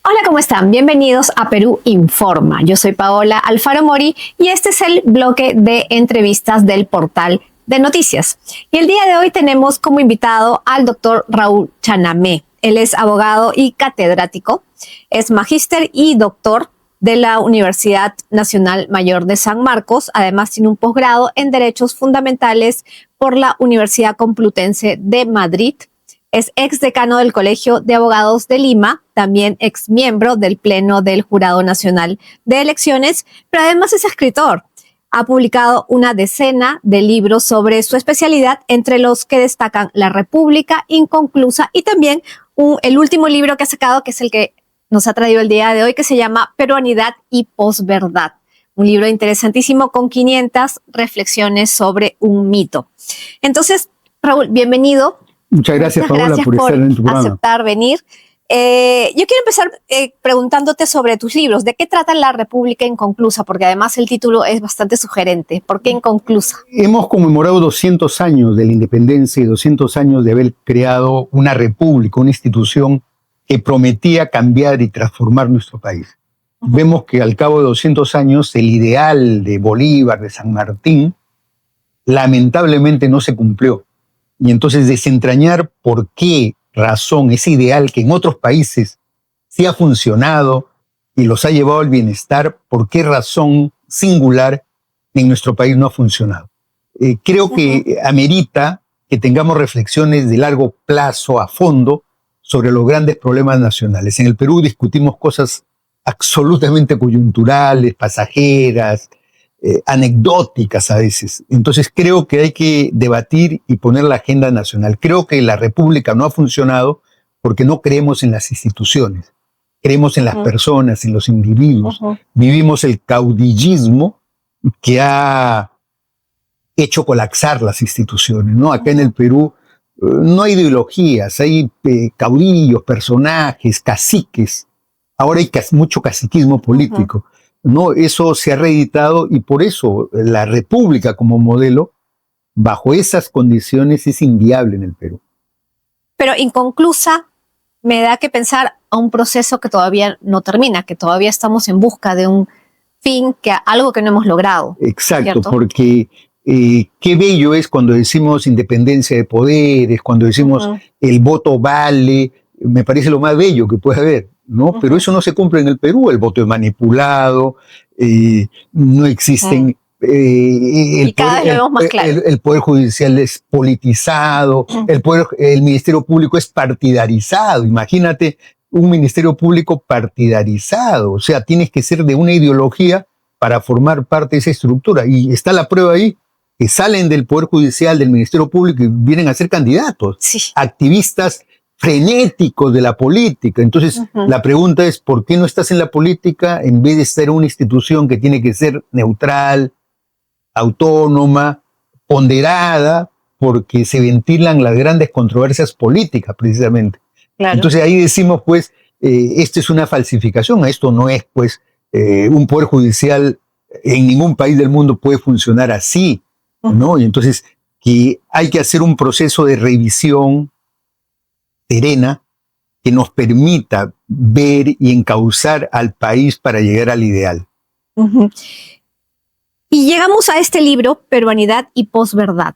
Hola, ¿cómo están? Bienvenidos a Perú Informa. Yo soy Paola Alfaro Mori y este es el bloque de entrevistas del portal de noticias. Y el día de hoy tenemos como invitado al doctor Raúl Chanamé. Él es abogado y catedrático, es magíster y doctor de la Universidad Nacional Mayor de San Marcos. Además tiene un posgrado en Derechos Fundamentales por la Universidad Complutense de Madrid. Es exdecano del Colegio de Abogados de Lima, también exmiembro del Pleno del Jurado Nacional de Elecciones, pero además es escritor. Ha publicado una decena de libros sobre su especialidad, entre los que destacan La República Inconclusa y también el último libro que ha sacado, que es el que nos ha traído el día de hoy, que se llama Peruanidad y Posverdad. Un libro interesantísimo con 500 reflexiones sobre un mito. Entonces, Raúl, bienvenido. Muchas gracias, Paola, por estar en tu programa. Aceptar venir. Yo quiero empezar preguntándote sobre tus libros. ¿De qué trata La República Inconclusa? Porque además el título es bastante sugerente. ¿Por qué inconclusa? Hemos conmemorado 200 años de la independencia y 200 años de haber creado una república, una institución que prometía cambiar y transformar nuestro país. Vemos que al cabo de 200 años el ideal de Bolívar, de San Martín, lamentablemente no se cumplió. Y entonces desentrañar por qué razón ese ideal que en otros países sí ha funcionado y los ha llevado al bienestar, por qué razón singular en nuestro país no ha funcionado. Creo que amerita que tengamos reflexiones de largo plazo, a fondo, sobre los grandes problemas nacionales. En el Perú discutimos cosas absolutamente coyunturales, pasajeras, anecdóticas a veces. Entonces creo que hay que debatir y poner la agenda nacional. Creo que la República no ha funcionado porque no creemos en las instituciones, creemos en las personas, en los individuos. Vivimos el caudillismo que ha hecho colapsar las instituciones, ¿no? Acá en el Perú no hay ideologías, hay caudillos, personajes, caciques. Ahora hay mucho caciquismo político. No, eso se ha reeditado y por eso la República como modelo, bajo esas condiciones, es inviable en el Perú. Pero inconclusa me da que pensar a un proceso que todavía no termina, que todavía estamos en busca de un fin, algo que no hemos logrado. Exacto, ¿cierto? Porque qué bello es cuando decimos independencia de poderes, cuando decimos el voto vale, me parece lo más bello que puede haber, ¿no? Pero eso no se cumple en el Perú, el voto es manipulado, no existen... y cada vez lo vemos más claro. El Poder Judicial es politizado, el Ministerio Público es partidarizado. Imagínate un Ministerio Público partidarizado, o sea, tienes que ser de una ideología para formar parte de esa estructura. Y está la prueba ahí, que salen del Poder Judicial, del Ministerio Público y vienen a ser candidatos, activistas frenéticos de la política. Entonces, la pregunta es, ¿por qué no estás en la política en vez de ser una institución que tiene que ser neutral, autónoma, ponderada, porque se ventilan las grandes controversias políticas, precisamente? Claro. Entonces, ahí decimos, pues, esto es una falsificación, esto no es, pues, un poder judicial en ningún país del mundo puede funcionar así, ¿no? Y entonces, que hay que hacer un proceso de revisión serena que nos permita ver y encauzar al país para llegar al ideal. Y llegamos a este libro, Peruanidad y Posverdad.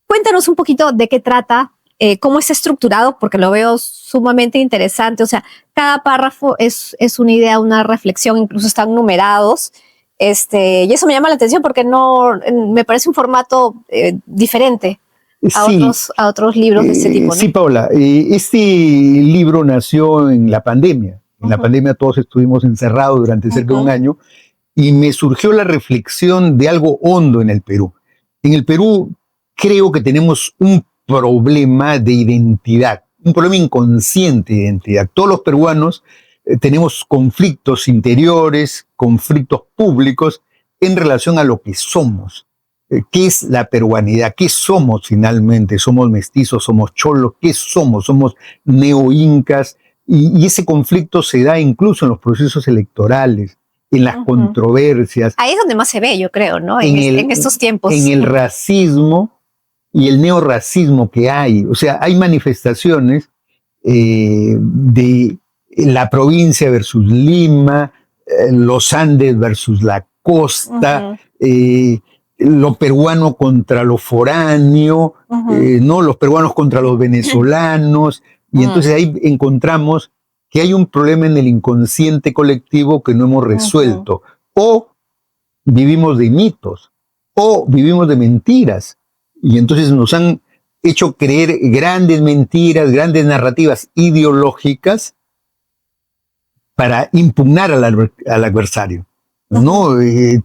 Cuéntanos un poquito de qué trata, cómo está estructurado, porque lo veo sumamente interesante. O sea, cada párrafo es una idea, una reflexión, incluso están numerados. Y eso me llama la atención porque me parece un formato diferente a otros libros de este tipo, ¿no? Sí, Paola. Este libro nació en la pandemia. En la pandemia todos estuvimos encerrados durante cerca de un año y me surgió la reflexión de algo hondo en el Perú. En el Perú creo que tenemos un problema de identidad, un problema inconsciente de identidad. Todos los peruanos tenemos conflictos interiores, conflictos públicos en relación a lo que somos. ¿Qué es la peruanidad? ¿Qué somos finalmente? ¿Somos mestizos? ¿Somos cholos? ¿Qué somos? ¿Somos neo-incas? Y ese conflicto se da incluso en los procesos electorales, en las controversias. Ahí es donde más se ve, yo creo, ¿no? En estos tiempos. En el racismo y el neorracismo que hay. O sea, hay manifestaciones de la provincia versus Lima, los Andes versus la costa, lo peruano contra lo foráneo, ¿no? Los peruanos contra los venezolanos, y entonces ahí encontramos que hay un problema en el inconsciente colectivo que no hemos resuelto. O vivimos de mitos, o vivimos de mentiras, y entonces nos han hecho creer grandes mentiras, grandes narrativas ideológicas para impugnar al adversario. No,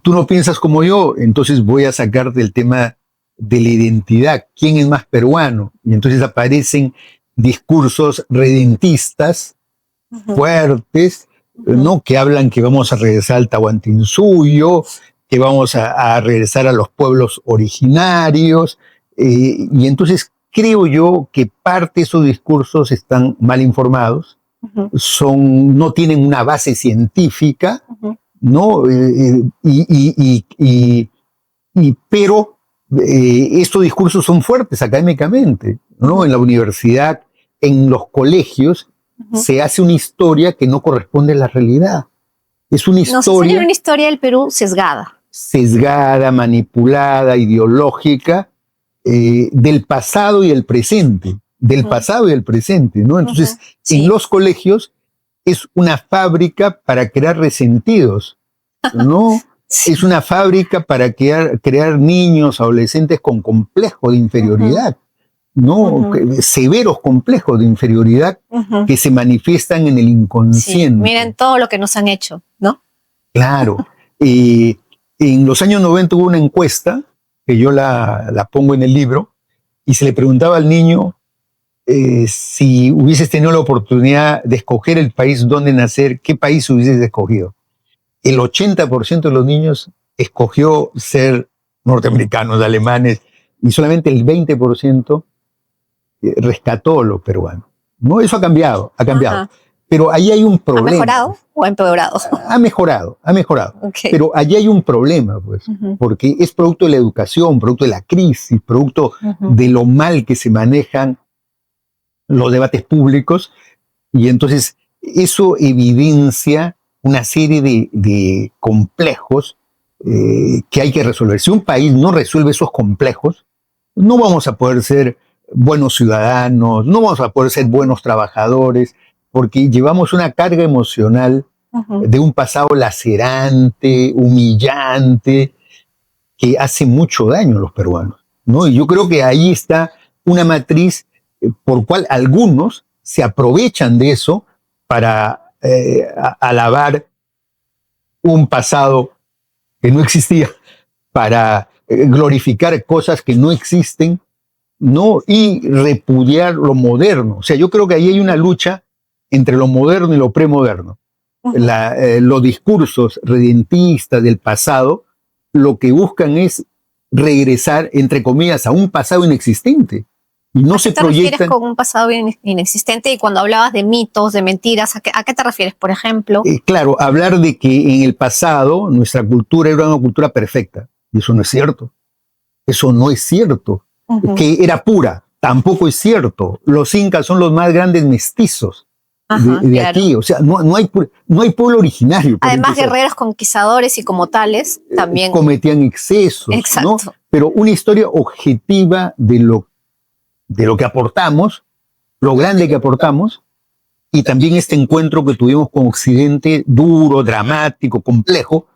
tú no piensas como yo, entonces voy a sacarte el tema de la identidad. ¿Quién es más peruano? Y entonces aparecen discursos redentistas fuertes, ¿no? Que hablan que vamos a regresar al Tahuantinsuyo, que vamos a regresar a los pueblos originarios. Y entonces creo yo que parte de esos discursos están mal informados, no tienen una base científica, ¿no? Pero estos discursos son fuertes académicamente, ¿no? En la universidad, en los colegios, se hace una historia que no corresponde a la realidad. Es una historia... una historia del Perú sesgada. Sesgada, manipulada, ideológica, del pasado y el presente. Del pasado y el presente, ¿no? Entonces, en los colegios es una fábrica para crear resentidos, ¿no? Es una fábrica para crear niños, adolescentes con complejos de inferioridad, ¿no? Severos complejos de inferioridad que se manifiestan en el inconsciente. Sí, miren todo lo que nos han hecho, ¿no? Claro. En los años 90 hubo una encuesta, que yo la pongo en el libro, y se le preguntaba al niño si hubieses tenido la oportunidad de escoger el país donde nacer, ¿qué país hubieses escogido? El 80% de los niños escogió ser norteamericanos, alemanes, y solamente el 20% rescató lo peruano. ¿No? Eso ha cambiado. Pero ahí hay un problema. ¿Ha mejorado o ha empeorado? Ha mejorado. Okay. Pero allí hay un problema, pues, porque es producto de la educación, producto de la crisis, producto de lo mal que se manejan los debates públicos, y entonces eso evidencia una serie de complejos que hay que resolver. Si un país no resuelve esos complejos, no vamos a poder ser buenos ciudadanos, no vamos a poder ser buenos trabajadores, porque llevamos una carga emocional de un pasado lacerante, humillante, que hace mucho daño a los peruanos, ¿no? Y yo creo que ahí está una matriz por cual algunos se aprovechan de eso para alabar un pasado que no existía, para glorificar cosas que no existen, ¿no? Y repudiar lo moderno. O sea, yo creo que ahí hay una lucha entre lo moderno y lo premoderno. Los discursos redentistas del pasado lo que buscan es regresar, entre comillas, a un pasado inexistente. Y no se proyectan. ¿A qué te refieres con un pasado inexistente? Y cuando hablabas de mitos, de mentiras, ¿a qué te refieres, por ejemplo? Claro, hablar de que en el pasado nuestra cultura era una cultura perfecta. Y eso no es cierto. Eso no es cierto. Que era pura, tampoco es cierto. Los incas son los más grandes mestizos de aquí. O sea, no hay pueblo originario. Además, guerreros conquistadores y como tales también cometían excesos. Exacto. ¿No? Pero una historia objetiva de lo que aportamos, lo grande que aportamos, y también este encuentro que tuvimos con Occidente, duro, dramático, complejo,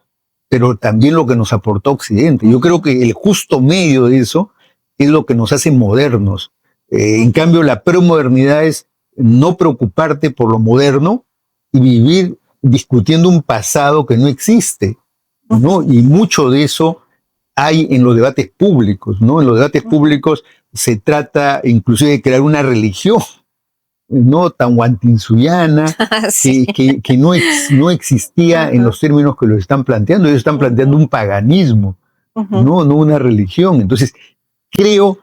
pero también lo que nos aportó Occidente. Yo creo que el justo medio de eso es lo que nos hace modernos. En cambio, la premodernidad es no preocuparte por lo moderno y vivir discutiendo un pasado que no existe, ¿no? Y mucho de eso hay en los debates públicos, ¿no? En los debates públicos se trata inclusive de crear una religión, ¿no? Tahuantinsuyana, que no existía en los términos que lo están planteando. Ellos están planteando un paganismo, no una religión. Entonces, creo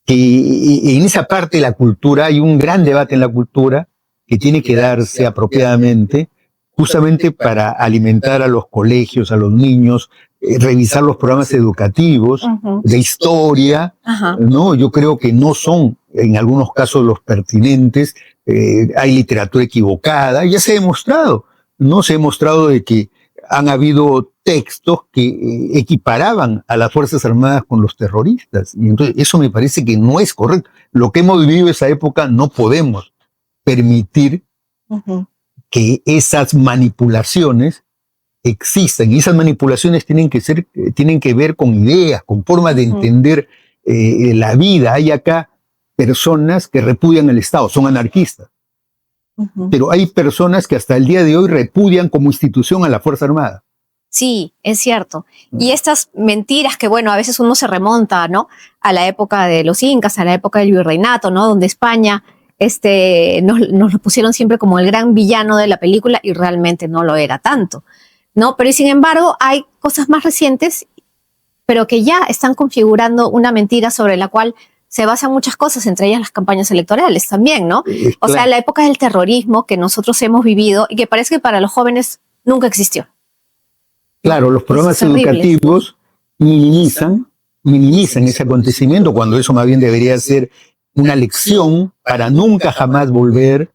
que en esa parte de la cultura hay un gran debate en la cultura que tiene que darse apropiadamente, justamente para alimentar a los colegios, a los niños, revisar los programas educativos de historia, ¿no? Yo creo que no son en algunos casos los pertinentes, hay literatura equivocada, ya se ha demostrado, ¿no? Se ha demostrado de que han habido textos que equiparaban a las Fuerzas Armadas con los terroristas, y entonces eso me parece que no es correcto. Lo que hemos vivido esa época no podemos permitir que esas manipulaciones existan, y esas manipulaciones tienen que ver con ideas, con formas de entender la vida. Hay acá personas que repudian el Estado, son anarquistas, pero hay personas que hasta el día de hoy repudian como institución a la Fuerza Armada. Sí, es cierto. Y estas mentiras que, bueno, a veces uno se remonta, ¿no? A la época de los incas, a la época del virreinato, ¿no? Donde España nos lo pusieron siempre como el gran villano de la película y realmente no lo era tanto, ¿no? Pero sin embargo hay cosas más recientes, pero que ya están configurando una mentira sobre la cual se basan muchas cosas, entre ellas las campañas electorales también, ¿no? O sea, la época del terrorismo que nosotros hemos vivido y que parece que para los jóvenes nunca existió. Claro, los programas educativos minimizan ese acontecimiento, cuando eso más bien debería ser una lección para nunca jamás volver,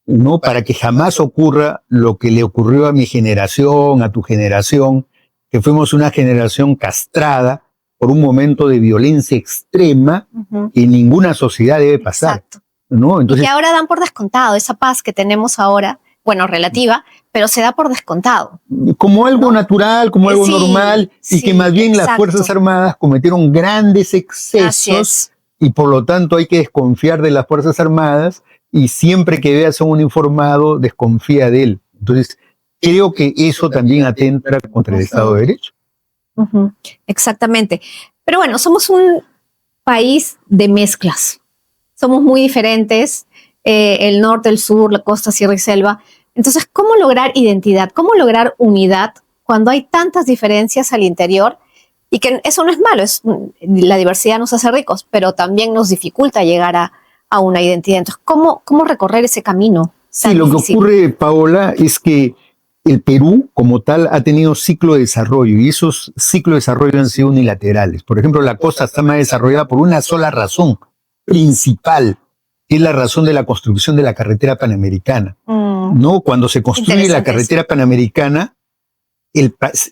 ¿no? Para que jamás ocurra lo que le ocurrió a mi generación, a tu generación, que fuimos una generación castrada por un momento de violencia extrema que ninguna sociedad debe pasar. Exacto. ¿No? Entonces, y que ahora dan por descontado esa paz que tenemos ahora, bueno, relativa, pero se da por descontado. Como algo natural, como algo normal, y que más bien las Fuerzas Armadas cometieron grandes excesos, y por lo tanto hay que desconfiar de las Fuerzas Armadas, y siempre que veas a un uniformado, desconfía de él. Entonces, creo que eso también atenta contra el Estado de Derecho. Exactamente. Pero bueno, somos un país de mezclas. Somos muy diferentes, el norte, el sur, la costa, sierra y selva. Entonces, ¿cómo lograr identidad? ¿Cómo lograr unidad cuando hay tantas diferencias al interior? Y que eso no es malo, la diversidad nos hace ricos, pero también nos dificulta llegar a una identidad. Entonces, ¿cómo recorrer ese camino? Sí, lo que ocurre, Paola, es que el Perú, como tal, ha tenido ciclo de desarrollo, y esos ciclos de desarrollo han sido unilaterales. Por ejemplo, la costa está más desarrollada por una sola razón principal, que es la razón de la construcción de la carretera panamericana. ¿No? Cuando se construye la carretera panamericana,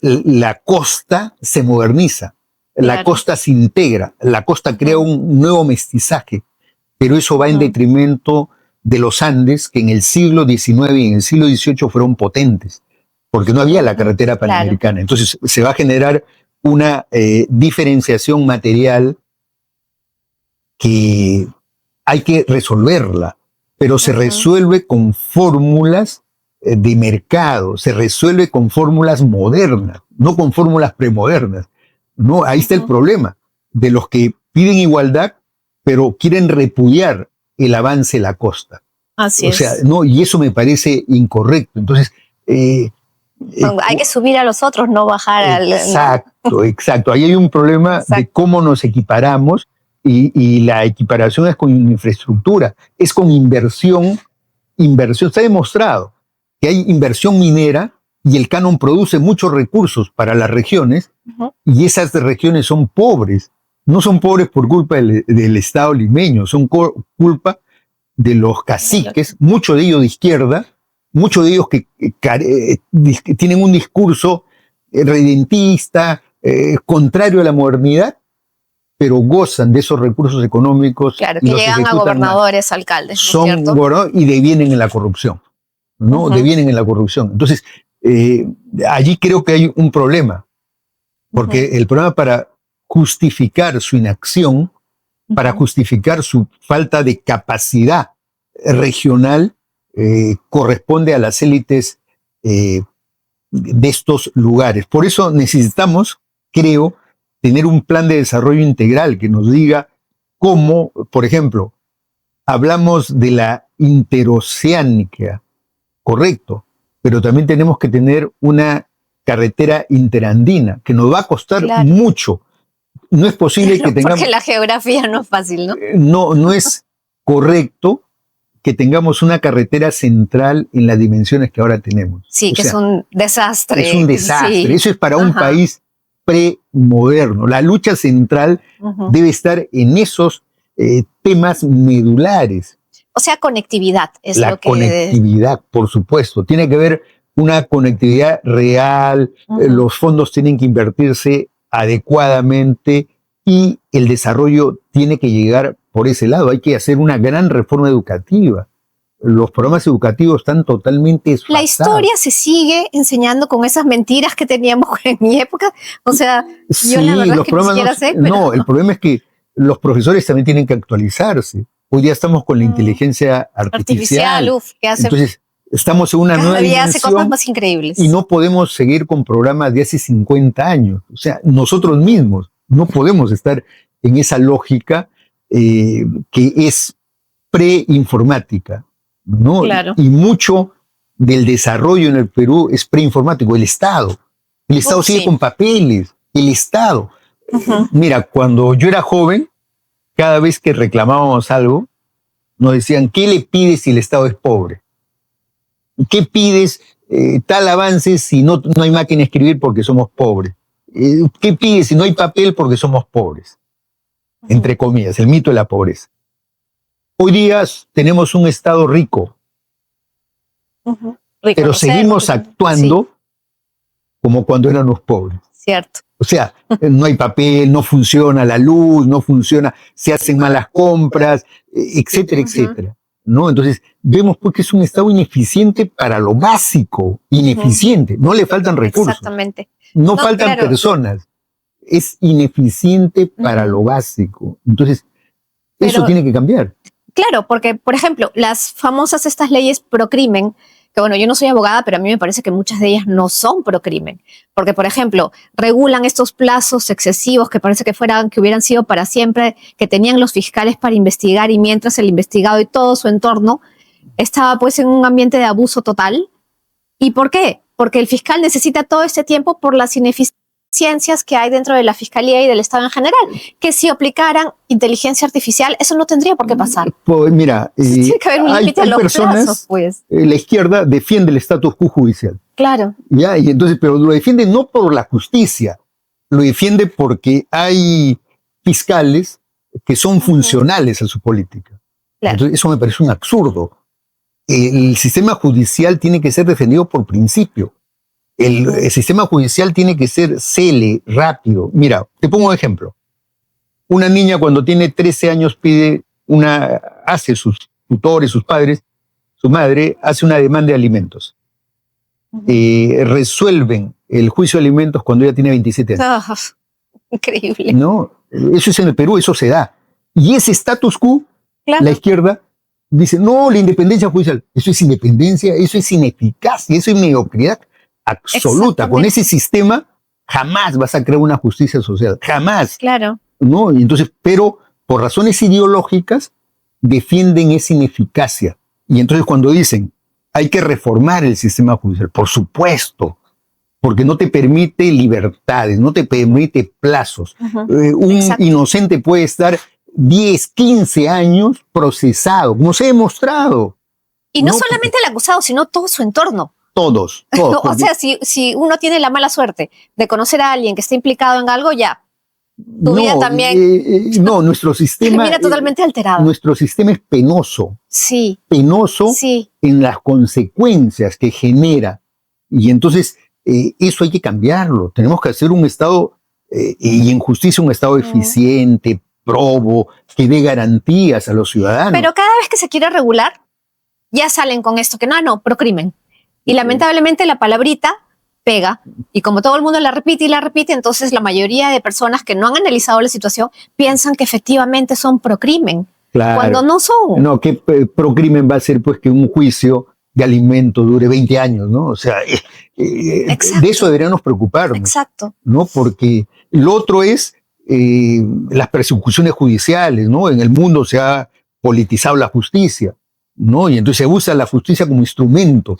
la costa se moderniza, la costa se integra, la costa crea un nuevo mestizaje, pero eso va en detrimento de los Andes, que en el siglo XIX y en el siglo XVIII fueron potentes, porque no había la carretera panamericana. Entonces se va a generar una diferenciación material que hay que resolverla, pero se resuelve con fórmulas de mercado, se resuelve con fórmulas modernas, no con fórmulas premodernas. No, ahí está el problema de los que piden igualdad, pero quieren repudiar el avance de la costa. Así es. O sea, no, y eso me parece incorrecto. Entonces, hay que subir a los otros, no bajar al... Exacto. Ahí hay un problema de cómo nos equiparamos, y la equiparación es con infraestructura, es con inversión. Está demostrado que hay inversión minera y el canon produce muchos recursos para las regiones, y esas regiones son pobres. No son pobres por culpa del Estado limeño, son culpa de los caciques, muchos de ellos de izquierda, muchos de ellos que tienen un discurso redentista, contrario a la modernidad, pero gozan de esos recursos económicos. Claro, que llegan a gobernadores, alcaldes, ¿no es cierto? Y devienen en la corrupción, ¿no? Devienen en la corrupción. Entonces, allí creo que hay un problema, porque el problema para justificar su inacción, para justificar su falta de capacidad regional, corresponde a las élites de estos lugares. Por eso necesitamos, creo, tener un plan de desarrollo integral que nos diga cómo, por ejemplo, hablamos de la interoceánica, correcto, pero también tenemos que tener una carretera interandina que nos va a costar mucho. No es posible que tengamos... Porque la geografía no es fácil, ¿no? No es correcto que tengamos una carretera central en las dimensiones que ahora tenemos. Sí, que es un desastre. Es un desastre. Eso es para un país premoderno. La lucha central debe estar en esos temas medulares. O sea, conectividad es La lo que... conectividad, por supuesto. Tiene que haber una conectividad real, los fondos tienen que invertirse adecuadamente y el desarrollo tiene que llegar por ese lado. Hay que hacer una gran reforma educativa. Los programas educativos están totalmente desfasados. La historia se sigue enseñando con esas mentiras que teníamos en mi época. O sea, sí, yo la verdad los es que ni siquiera sé. Pero... No, el problema es que los profesores también tienen que actualizarse. Hoy día estamos con la inteligencia artificial. ¿Qué hace? Entonces, estamos en una nueva dimensión. Hace cosas más increíbles. Y no podemos seguir con programas de hace 50 años. O sea, nosotros mismos no podemos estar en esa lógica que es preinformática, ¿no? Claro. Y mucho del desarrollo en el Perú es preinformático. El Estado sigue con papeles. El Estado. Mira, cuando yo era joven, cada vez que reclamábamos algo, nos decían, ¿qué le pides si el Estado es pobre? ¿Qué pides tal avance si no hay máquina de escribir porque somos pobres? ¿Qué pides si no hay papel porque somos pobres? Entre comillas, el mito de la pobreza. Hoy día tenemos un Estado rico, pero seguimos actuando como cuando éramos pobres. Cierto. O sea, no hay papel, no funciona la luz, no funciona, se hacen malas compras, etcétera, etcétera. ¿No? Entonces, vemos pues que es un Estado ineficiente para lo básico, ineficiente, no le faltan recursos. Exactamente. No faltan personas, es ineficiente para lo básico. Entonces, eso tiene que cambiar. Claro, porque, por ejemplo, las famosas estas leyes pro crimen, que bueno, yo no soy abogada, pero a mí me parece que muchas de ellas no son pro crimen. Porque, por ejemplo, regulan estos plazos excesivos que parece que hubieran sido para siempre, que tenían los fiscales para investigar y mientras el investigado y todo su entorno estaba pues en un ambiente de abuso total. ¿Y por qué? Porque el fiscal necesita todo este tiempo por las ineficiencias que hay dentro de la fiscalía y del Estado en general, que si aplicaran inteligencia artificial, eso no tendría por qué pasar. Pues mira, tiene que haber un límite a los plazos, pues. La izquierda defiende el status quo judicial. Claro. Ya, y entonces, pero lo defiende no por la justicia, lo defiende porque hay fiscales que son funcionales a su política. Claro. Entonces, eso me parece un absurdo. El sistema judicial tiene que ser defendido por principio. El sistema judicial tiene que ser cele, rápido. Mira, te pongo un ejemplo. Una niña cuando tiene 13 años hace sus tutores, sus padres, su madre hace una demanda de alimentos. Resuelven el juicio de alimentos cuando ella tiene 27 años. Oh, increíble. No, eso es en el Perú, eso se da. Y ese status quo, la izquierda dice, no, la independencia judicial. Eso es independencia, eso es ineficacia, eso es mediocridad absoluta. Con ese sistema jamás vas a crear una justicia social, jamás. Claro. ¿No? Y entonces, pero por razones ideológicas defienden esa ineficacia. Y entonces cuando dicen, hay que reformar el sistema judicial, por supuesto, porque no te permite libertades, no te permite plazos. Un inocente puede estar 10, 15 años procesado, como se ha demostrado. Y no solamente el acusado, sino todo su entorno. Todos. O sea, si uno tiene la mala suerte de conocer a alguien que está implicado en algo, ya, tu vida también... no, nuestro sistema... Termina totalmente alterado. Nuestro sistema es penoso. Sí. Penoso en las consecuencias que genera. Y entonces, eso hay que cambiarlo. Tenemos que hacer un Estado, y en justicia un Estado eficiente, probo, que dé garantías a los ciudadanos. Pero cada vez que se quiere regular, ya salen con esto, que no, procrimen. Y lamentablemente la palabrita pega, y como todo el mundo la repite y la repite, entonces la mayoría de personas que no han analizado la situación piensan que efectivamente son procrimen, cuando no son. No, que procrimen va a ser pues que un juicio de alimento dure 20 años, ¿no? O sea, de eso deberíamos preocuparnos. Exacto. ¿No? Porque lo otro es las persecuciones judiciales, ¿no? En el mundo se ha politizado la justicia, ¿no? Y entonces se usa la justicia como instrumento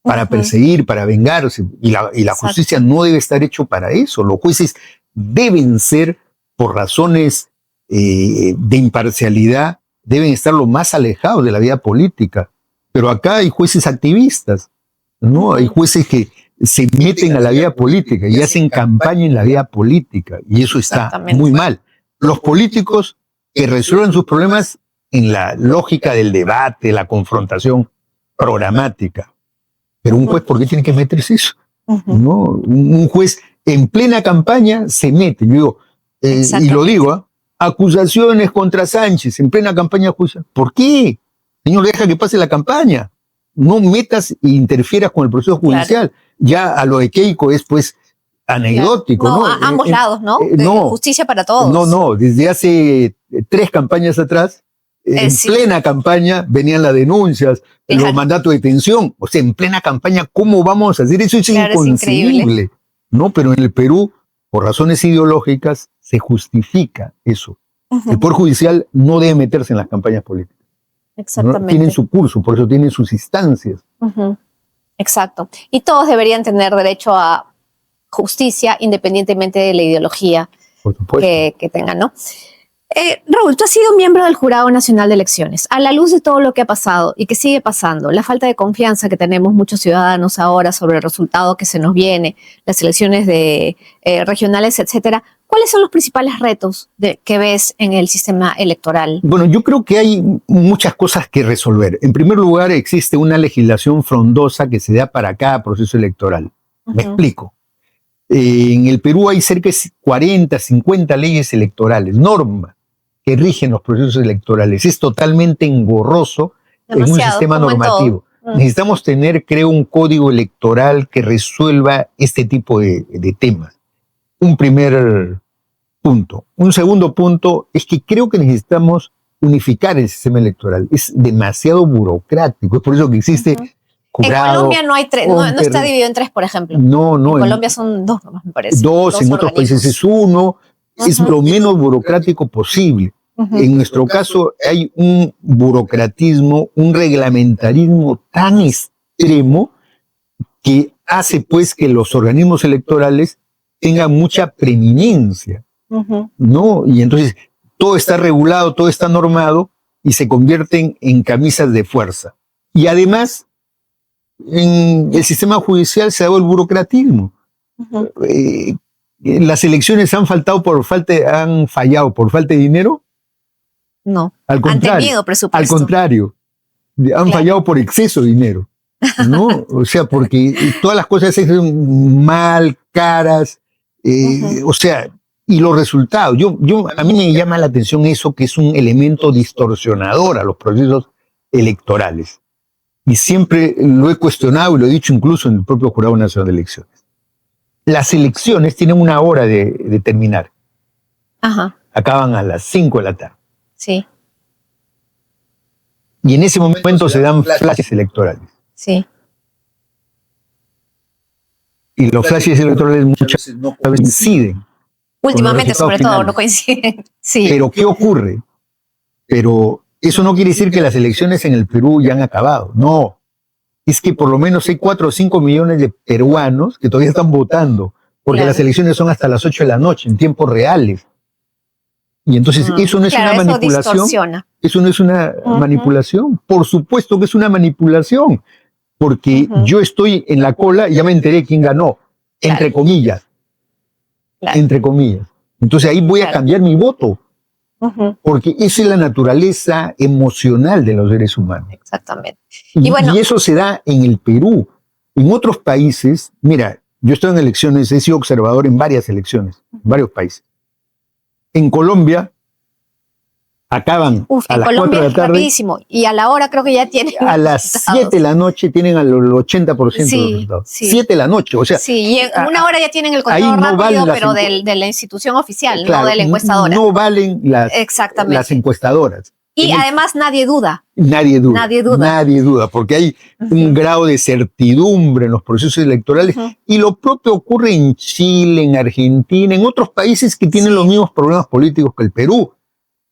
para perseguir, para vengarse. Y la justicia no debe estar hecho para eso. Los jueces deben ser, por razones de imparcialidad, deben estar lo más alejados de la vida política. Pero acá hay jueces activistas, ¿no? Hay jueces que se meten a la vida política y hacen campaña en la vida política. Y eso está muy mal. Los políticos que resuelvan sus problemas en la lógica del debate, la confrontación programática. Pero un juez, ¿por qué tiene que meterse eso? ¿No? Un juez en plena campaña se mete. Yo digo, y lo digo, acusaciones contra Sánchez en plena campaña judicial. ¿Por qué? Señor, deja que pase la campaña. No metas e interfieras con el proceso judicial. Claro. Ya a lo de Keiko es pues anecdótico, claro. ¿no? A ambos lados, ¿no? No. Justicia para todos. No, desde hace 3 campañas atrás, en plena campaña venían las denuncias, los mandatos de detención. O sea, en plena campaña, ¿cómo vamos a hacer eso? Es inconcebible. No, pero en el Perú, por razones ideológicas, se justifica eso. El Poder Judicial no debe meterse en las campañas políticas. Exactamente. ¿No? Tienen su curso, por eso tienen sus instancias. Exacto. Y todos deberían tener derecho a justicia independientemente de la ideología que tengan, ¿no? Raúl, tú has sido miembro del Jurado Nacional de Elecciones. A la luz de todo lo que ha pasado y que sigue pasando, la falta de confianza que tenemos muchos ciudadanos ahora sobre el resultado que se nos viene, las elecciones regionales, etcétera, ¿cuáles son los principales retos que ves en el sistema electoral? Bueno, yo creo que hay muchas cosas que resolver. En primer lugar, existe una legislación frondosa que se da para cada proceso electoral. Me explico. En el Perú hay cerca de 40, 50 leyes electorales, normas que rigen los procesos electorales. Es totalmente engorroso en un sistema normativo. Necesitamos tener, creo, un código electoral que resuelva este tipo de temas. Un primer punto. Un segundo punto es que creo que necesitamos unificar el sistema electoral. Es demasiado burocrático. Es por eso que existe jurado. En Colombia no hay 3, no está dividido en 3, por ejemplo. No. En Colombia son 2 nomás, me parece. 2, en otros países es 1. Es lo menos burocrático posible. En nuestro caso hay un burocratismo, un reglamentarismo tan extremo que hace pues que los organismos electorales tengan mucha preeminencia, ¿no? Y entonces todo está regulado, todo está normado y se convierten en camisas de fuerza. Y además, en el sistema judicial se ha dado el burocratismo. ¿Las elecciones han fallado por falta de dinero? No. Al contrario, han tenido presupuesto. Al contrario, han fallado por exceso de dinero, ¿no? O sea, porque todas las cosas se hacen mal, caras, o sea, y los resultados. A mí me llama la atención eso, que es un elemento distorsionador a los procesos electorales. Y siempre lo he cuestionado y lo he dicho incluso en el propio Jurado Nacional de Elecciones. Las elecciones tienen una hora de terminar. Acaban a las 5 de la tarde. Sí. Y en ese momento se dan flashes electorales. Sí. Y los flashes electorales muchas veces no coinciden. Últimamente, sobre todo, no coinciden. Sí. Pero ¿qué ocurre? Pero eso no quiere decir que las elecciones en el Perú ya han acabado. No. Es que por lo menos hay 4 o 5 millones de peruanos que todavía están votando, porque las elecciones son hasta las 8 de la noche, en tiempos reales. Y entonces eso no es una manipulación. Eso no es una manipulación. Por supuesto que es una manipulación, porque yo estoy en la cola y ya me enteré quién ganó, entre comillas. Entre comillas. Entonces ahí voy a cambiar mi voto. Porque esa es la naturaleza emocional de los seres humanos. Exactamente. Y eso se da en el Perú. En otros países, mira, yo estoy en elecciones, he sido observador en varias elecciones, en varios países. En Colombia acaban a las 4 de la tarde. Rapidísimo. Y a la hora creo que ya tienen. A las 7 de la noche tienen al 80% de los resultados. 7 de la noche, o sea. Sí, y en una hora ya tienen el conteo rápido, pero de la institución oficial, claro, no de la encuestadora. No valen las encuestadoras. Y además nadie duda. Nadie duda, porque hay un grado de certidumbre en los procesos electorales. Y lo propio ocurre en Chile, en Argentina, en otros países que tienen los mismos problemas políticos que el Perú.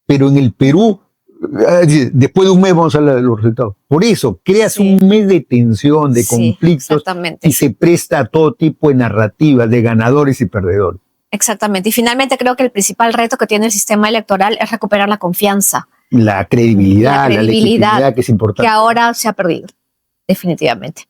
Pero en el Perú, después de un mes vamos a hablar de los resultados. Por eso, creas un mes de tensión, de conflictos, y se presta a todo tipo de narrativas, de ganadores y perdedores. Exactamente. Y finalmente creo que el principal reto que tiene el sistema electoral es recuperar la confianza. La credibilidad, la legitimidad, que es importante. Que ahora se ha perdido, definitivamente.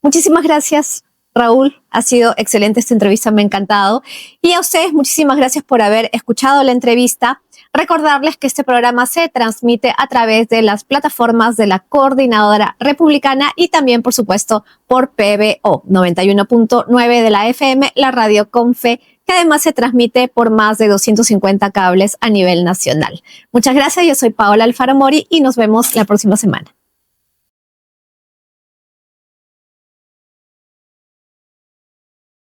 Muchísimas gracias, Raúl. Ha sido excelente esta entrevista, me ha encantado. Y a ustedes, muchísimas gracias por haber escuchado la entrevista. Recordarles que este programa se transmite a través de las plataformas de la Coordinadora Republicana y también, por supuesto, por PBO 91.9 de la FM, la radio con fe, que además se transmite por más de 250 cables a nivel nacional. Muchas gracias, yo soy Paola Alfaro Mori y nos vemos la próxima semana.